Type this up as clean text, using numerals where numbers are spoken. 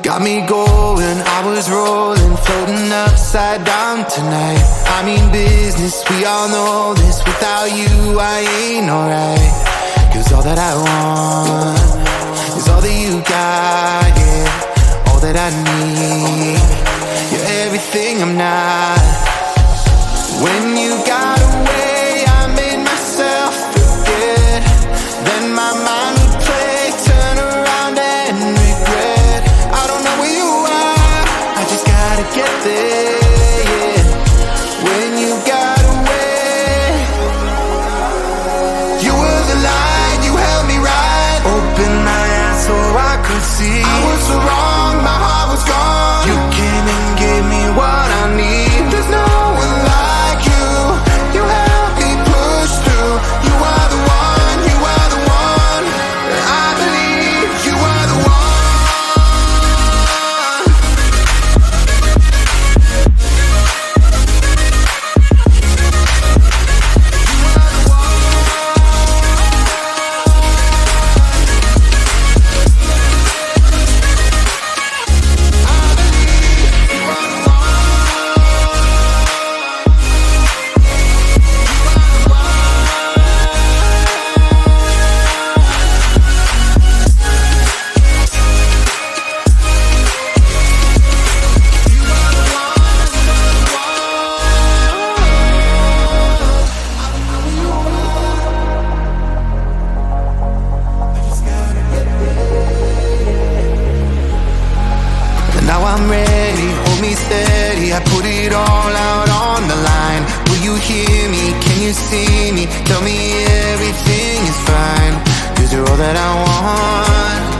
Got me going, I was rolling, floating upside down tonight. I mean business, we all know this. Without you, I ain't alright. Cause all that I want is all that you got, yeah. All that I need, you're everything I'm not. When you got away, I made myself forget. Then my mind would play, turn around and regret. I don't know where you are, I just gotta get there, yeah. When you got away, you were the light, you held me right. Open my eyes so I could see. I was so wrong, my heart was gone. You came and gave me what I need. There's no one like you, you helped me push through. You are the one, you are the one. I believe you are the one. Now I'm ready, hold me steady. I put it all out on the line. Will you hear me? Can you see me? Tell me everything is fine. Cause you're all that I want.